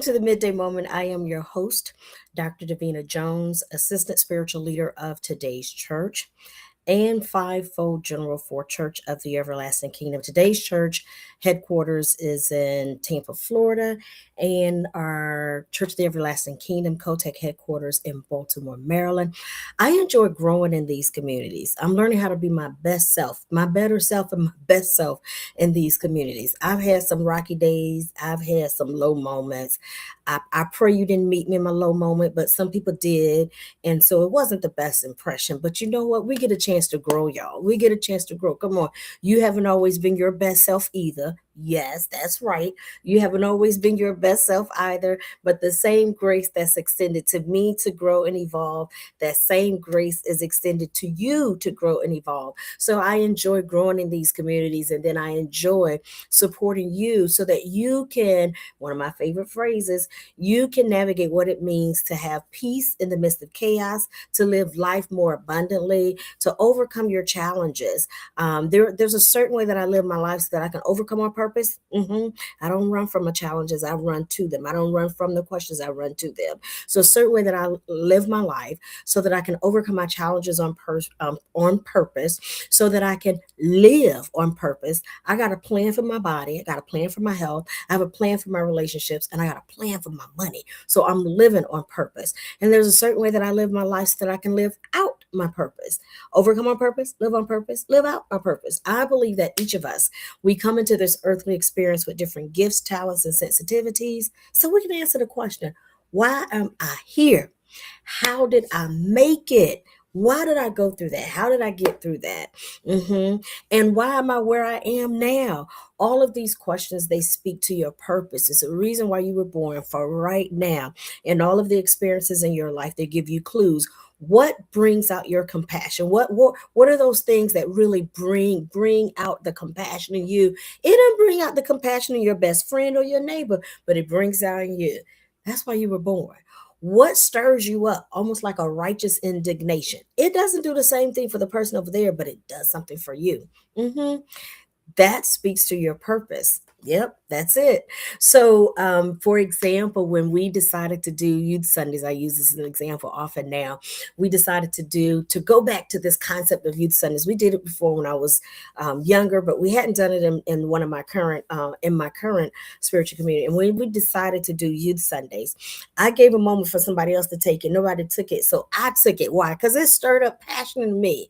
To the Midday Moment. I am your host, Dr. Davina Jones, Assistant Spiritual Leader of today's church and fivefold general for Church of the Everlasting Kingdom. Today's church headquarters is in Tampa, Florida, and our Church of the Everlasting Kingdom Kotech headquarters in Baltimore, Maryland. I enjoy growing in these communities. I'm learning how to be my best self, my better self, and my best self in these communities. I've had some rocky days, I've had some low moments. I pray you didn't meet me in my low moment, but some people did. And so it wasn't the best impression. But you know what? We get a chance to grow, y'all. We get a chance to grow. Come on. You haven't always been your best self either. Yes, that's right. You haven't always been your best self either, but the same grace that's extended to me to grow and evolve, that same grace is extended to you to grow and evolve. So I enjoy growing in these communities, and then I enjoy supporting you so that you can, one of my favorite phrases, you can navigate what it means to have peace in the midst of chaos, to live life more abundantly, to overcome your challenges. There's a certain way that I live my life so that I can overcome on purpose. I don't run from the challenges, I run to them. I don't run from the questions, I run to them. So a certain way that I live my life so that I can overcome my challenges on purpose, so that I can live on purpose. I got a plan for my body, I got a plan for my health, I have a plan for my relationships, and I got a plan for my money. So I'm living on purpose. And there's a certain way that I live my life so that I can live out my purpose, overcome on purpose, live out my purpose. I believe that each of us, we come into this earthly experience with different gifts, talents, and sensitivities. So we can answer the question, why am I here? How did I make it? Why did I go through that? How did I get through that? And why am I where I am now? All of these questions, they speak to your purpose. It's a reason why you were born for right now. And all of the experiences in your life, they give you clues. What brings out your compassion? What are those things that really bring out the compassion in you? It doesn't bring out the compassion in your best friend or your neighbor, but it brings out in you. That's why you were born. What stirs you up? Almost like a righteous indignation. It doesn't do the same thing for the person over there, but it does something for you. That speaks to your purpose. Yep, that's it. So, for example, when we decided to do Youth Sundays, I use this as an example often now. We decided to go back to this concept of Youth Sundays. We did it before when I was younger, but we hadn't done it in one of my current in my current spiritual community. And when we decided to do Youth Sundays, I gave a moment for somebody else to take it. Nobody took it, so I took it. Why? Because it stirred up passion in me.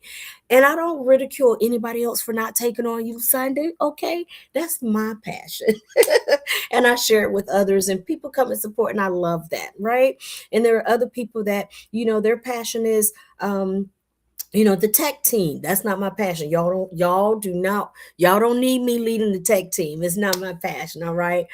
And I don't ridicule anybody else for not taking on Youth Sunday. Okay, that's my passion. And I share it with others, and people come and support, and I love that, right? And there are other people that, their passion is the tech team. That's not my passion. Y'all don't need me leading the tech team. It's not my passion. All right.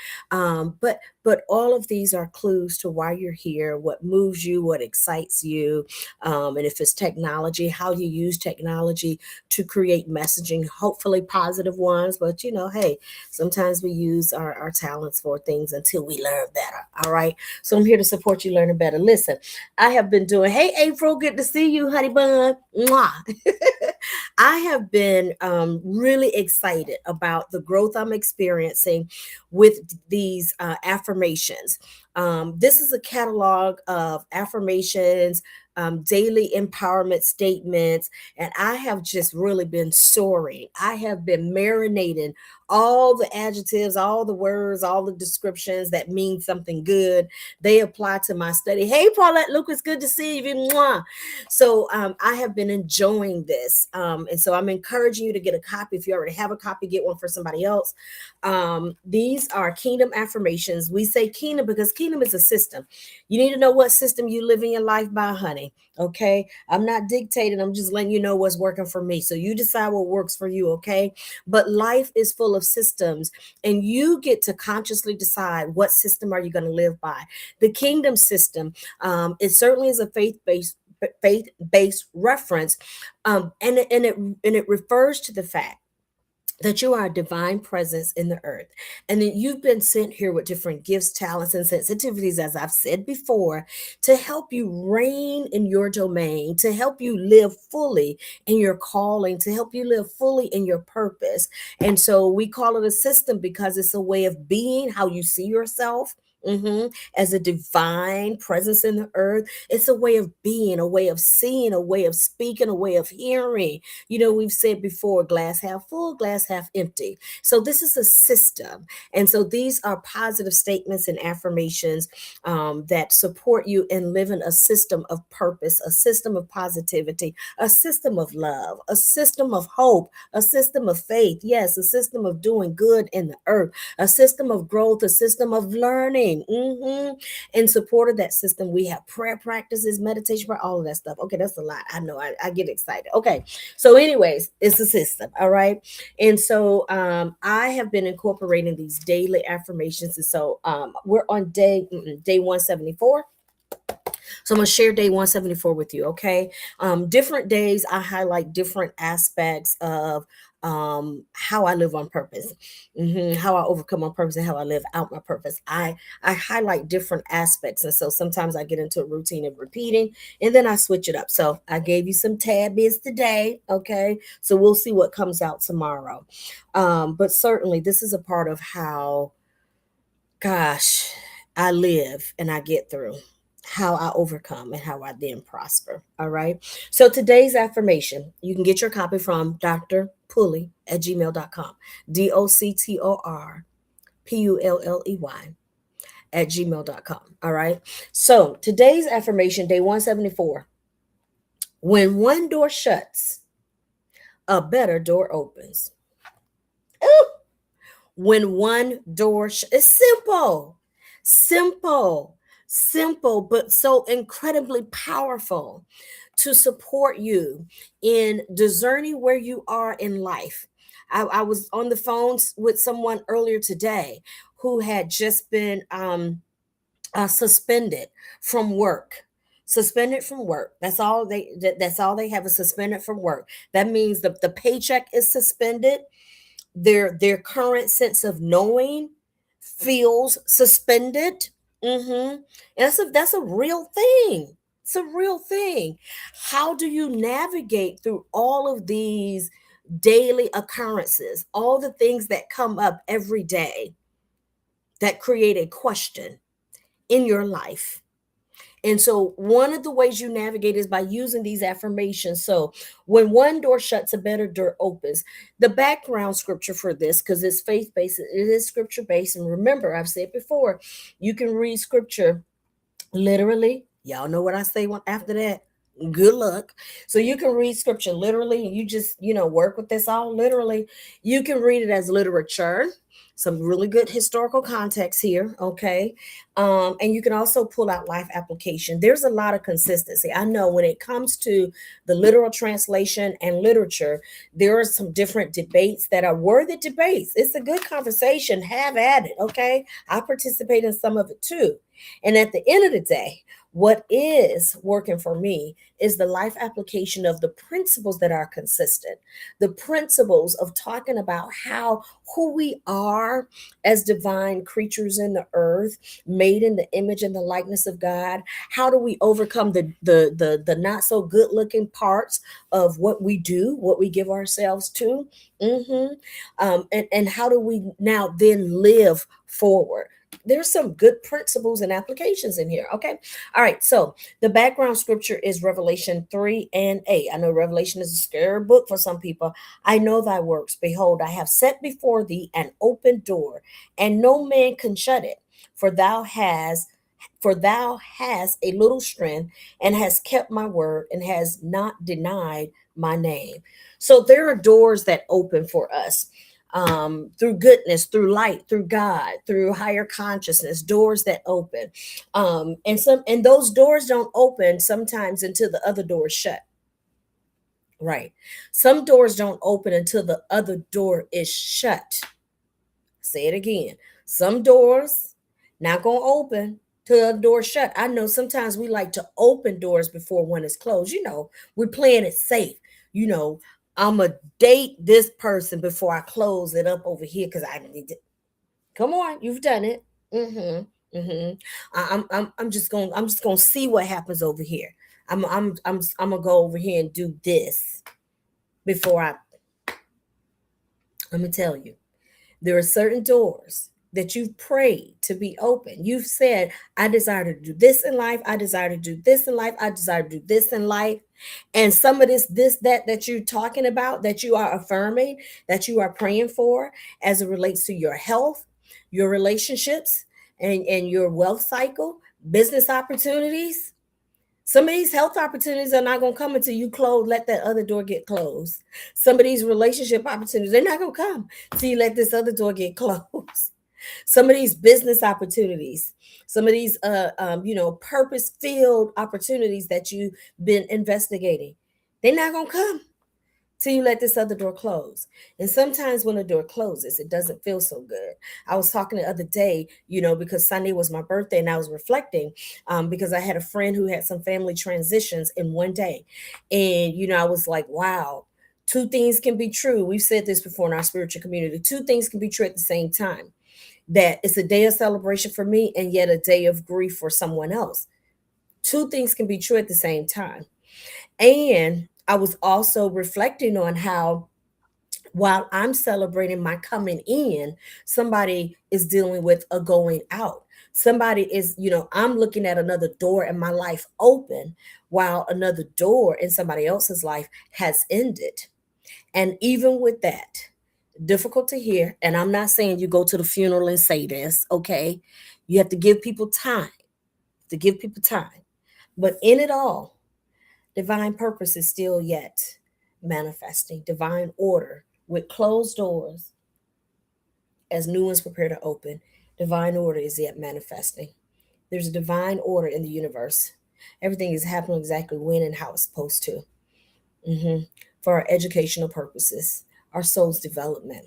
But all of these are clues to why you're here, what moves you, what excites you. And if it's technology, how you use technology to create messaging, hopefully positive ones. But hey, sometimes we use our talents for things until we learn better. All right. So I'm here to support you learning better. Listen, I have been doing, hey, April, good to see you, honey bun. Mwah. I have been really excited about the growth I'm experiencing with these affirmations. This is a catalog of affirmations, daily empowerment statements, and I have just really been soaring. I have been marinating all the adjectives, all the words, all the descriptions that mean something good. They apply to my study. Hey, Paulette Lucas, good to see you. Mwah. So I have been enjoying this. And so I'm encouraging you to get a copy. If you already have a copy, get one for somebody else. These are kingdom affirmations. We say kingdom because kingdom is a system. You need to know what system you live in your life by, honey. Okay. I'm not dictating. I'm just letting you know what's working for me. So you decide what works for you. Okay. But life is full of systems, and you get to consciously decide what system are you going to live by. The kingdom system, it certainly is a faith-based reference, and it refers to the fact that you are a divine presence in the earth, and that you've been sent here with different gifts, talents, and sensitivities, as I've said before, to help you reign in your domain, to help you live fully in your calling, to help you live fully in your purpose. And so we call it a system because it's a way of being, how you see yourself. As a divine presence in the earth. It's a way of being, a way of seeing, a way of speaking, a way of hearing. We've said before, glass half full, glass half empty. So this is a system. And so these are positive statements and affirmations that support you in living a system of purpose, a system of positivity, a system of love, a system of hope, a system of faith. Yes, a system of doing good in the earth, a system of growth, a system of learning. In support of that system, we have prayer practices, meditation, all of that stuff. Okay, that's a lot. I know I get excited. Okay, so anyways, it's a system. All right. And so I have been incorporating these daily affirmations. And so we're on day 174. So I'm going to share day 174 with you. Okay. Different days, I highlight different aspects of how I live on purpose, how I overcome on purpose, and how I live out my purpose. I highlight different aspects. And so sometimes I get into a routine of repeating and then I switch it up. So I gave you some tad bits today. Okay. So we'll see what comes out tomorrow. But certainly this is a part of how, gosh, I live and I get through, how I overcome and how I then prosper. All right. So today's affirmation, you can get your copy from Dr. Pulley at gmail.com. DOCTORPULLEY at gmail.com. All right. So today's affirmation, day 174. When one door shuts, a better door opens. Ooh. When one door it's simple, but so incredibly powerful to support you in discerning where you are in life. I was on the phone with someone earlier today who had just been suspended from work. Suspended from work. That's all they have, is suspended from work. That means the paycheck is suspended. Their current sense of knowing feels suspended. And that's a real thing. It's a real thing. How do you navigate through all of these daily occurrences, all the things that come up every day that create a question in your life? And so one of the ways you navigate is by using these affirmations. So when one door shuts, a better door opens. The background scripture for this, because it's faith-based, it is scripture-based. And remember, I've said before, you can read scripture literally. Y'all know what I say after that? Good luck. So you can read scripture literally. You just, work with this all literally. You can read it as literature. Some really good historical context here, okay? And you can also pull out life application. There's a lot of consistency. I know when it comes to the literal translation and literature, there are some different debates that are worthy debates. It's a good conversation. Have at it, okay? I participate in some of it too. And at the end of the day, what is working for me is the life application of the principles that are consistent, the principles of talking about who we are as divine creatures in the earth, made in the image and the likeness of God. How do we overcome the not so good looking parts of what we do, what we give ourselves to? And how do we now then live forward? There's some good principles and applications in here. Okay. All right. So the background scripture is Revelation 3:8. I know Revelation is a scary book for some people. I know thy works. Behold, I have set before thee an open door, and no man can shut it. For thou hast a little strength, and has kept my word, and has not denied my name. So there are doors that open for us, through goodness, through light, through God, through higher consciousness, doors that open. And those doors don't open sometimes until the other door is shut. Right. Some doors don't open until the other door is shut. Say it again. Some doors not going to open till the door shut. I know sometimes we like to open doors before one is closed. We're playing it safe. I'm going to date this person before I close it up over here because I need to. Come on, you've done it. I'm just going to see what happens over here. I'm going to go over here and do this before let me tell you, there are certain doors that you've prayed to be open. You've said, I desire to do this in life. I desire to do this in life. I desire to do this in life. And some of that you're talking about, that you are affirming, that you are praying for as it relates to your health, your relationships, and your wealth cycle, business opportunities. Some of these health opportunities are not going to come until you let that other door get closed. Some of these relationship opportunities, they're not going to come until you let this other door get closed. Some of these business opportunities, some of these, purpose-filled opportunities that you've been investigating, they're not going to come till you let this other door close. And sometimes when a door closes, it doesn't feel so good. I was talking the other day, because Sunday was my birthday, and I was reflecting because I had a friend who had some family transitions in one day. And, I was like, wow, two things can be true. We've said this before in our spiritual community. Two things can be true at the same time. That it's a day of celebration for me and yet a day of grief for someone else. Two things can be true at the same time. And I was also reflecting on how while I'm celebrating my coming in, somebody is dealing with a going out. Somebody is, I'm looking at another door in my life open while another door in somebody else's life has ended. And even with that, difficult to hear. And I'm not saying you go to the funeral and say this, okay? You have to give people time, to give people time. But in it all, divine purpose is still yet manifesting. Divine order with closed doors as new ones prepare to open. Divine order is yet manifesting. There's a divine order in the universe. Everything is happening exactly when and how it's supposed to. For our educational purposes, our soul's development.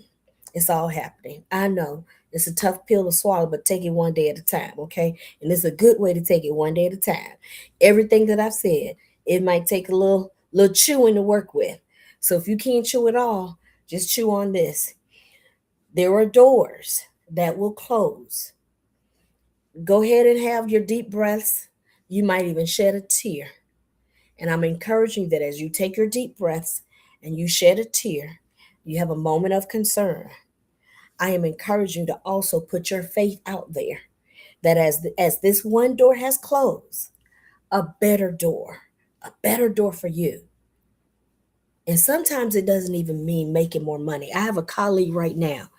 It's all happening. I know it's a tough pill to swallow, but take it one day at a time, okay? And it's a good way to take it one day at a time. Everything that I've said, it might take a little chewing to work with. So if you can't chew it all, just chew on this. There are doors that will close. Go ahead and have your deep breaths. You might even shed a tear. And I'm encouraging you that as you take your deep breaths and you shed a tear, you have a moment of concern. I am encouraging you to also put your faith out there that as this one door has closed, a better door for you. And sometimes it doesn't even mean making more money. I have a colleague right now,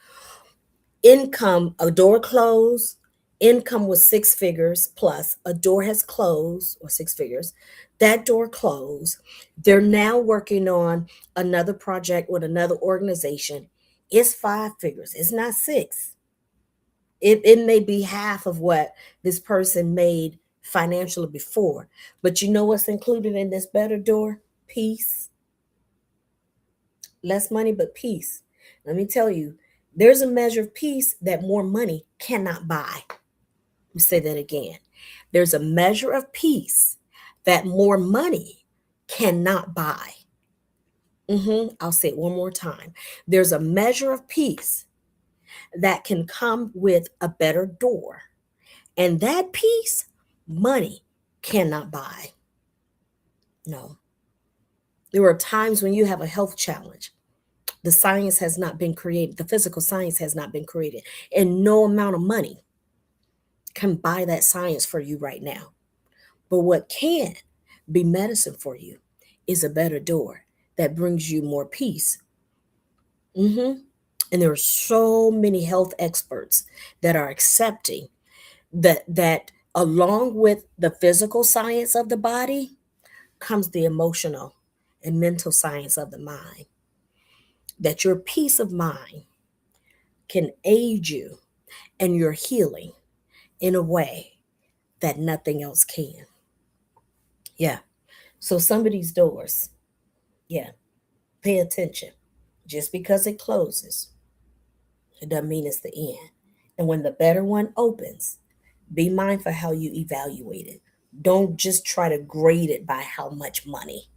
income, a door closed, income was six figures plus, a door has closed, or six figures, that door closed. They're now working on another project with another organization. It's five figures, it's not six. It may be half of what this person made financially before. But you know what's included in this better door? Peace. Less money, but peace. Let me tell you, there's a measure of peace that more money cannot buy. Let me say that again. There's a measure of peace that more money cannot buy. I'll say it one more time. There's a measure of peace that can come with a better door. And that peace, money cannot buy. No. There are times when you have a health challenge. The science has not been created. The physical science has not been created. And no amount of money can buy that science for you right now. But what can be medicine for you is a better door that brings you more peace. And there are so many health experts that are accepting that along with the physical science of the body comes the emotional and mental science of the mind. That your peace of mind can aid you in your healing in a way that nothing else can. Yeah. So some of these doors, yeah, pay attention. Just because it closes, it doesn't mean it's the end. And when the better one opens, be mindful how you evaluate it. Don't just try to grade it by how much money.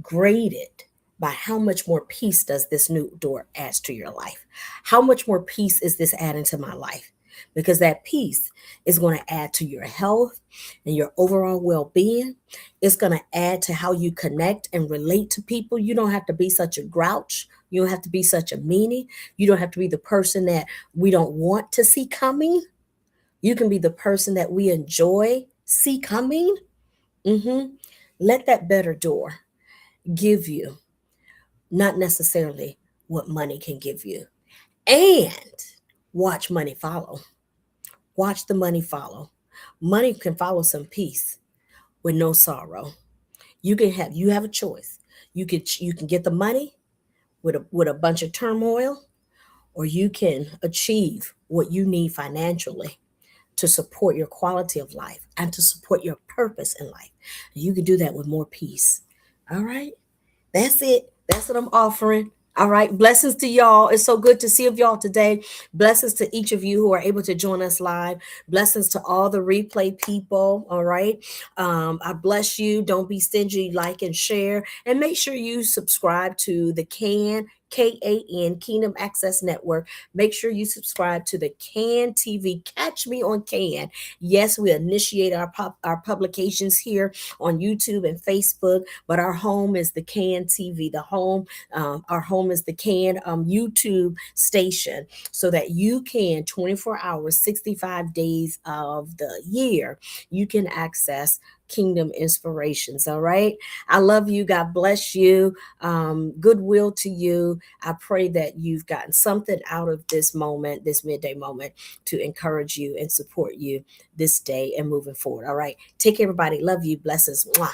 Grade it by how much more peace does this new door add to your life? How much more peace is this adding to my life? because that peace is going to add to your health and your overall well-being. It's going to add to how you connect and relate to people. You don't have to be such a grouch. You don't have to be such a meanie. You don't have to be the person that we don't want to see coming. You can be the person that we enjoy see coming. hmm Let that better door give you, not necessarily what money can give you. And watch money follow. Watch the money follow. Money can follow some peace with no sorrow. You have a choice. You can get the money with a bunch of turmoil, or you can achieve what you need financially to support your quality of life and to support your purpose in life. You can do that with more peace. All right. That's it. That's what I'm offering. All right. Blessings to y'all. It's so good to see of y'all today. Blessings to each of you who are able to join us live. Blessings to all the replay people. All right. I bless you. Don't be stingy. Like and share. And make sure you subscribe to the KAN Kingdom Access Network. Make sure you subscribe to the CAN TV. Catch me on CAN. Yes, we initiate our publications here on YouTube and Facebook, but our home is the CAN TV. Our home is the CAN YouTube station, so that you can 24 hours, 65 days of the year, you can access Kingdom Inspirations. All right. I love you. God bless you. Goodwill to you. I pray that you've gotten something out of this moment, this midday moment, to encourage you and support you this day and moving forward. All right. Take care, everybody. Love you. Blessings. Mwah.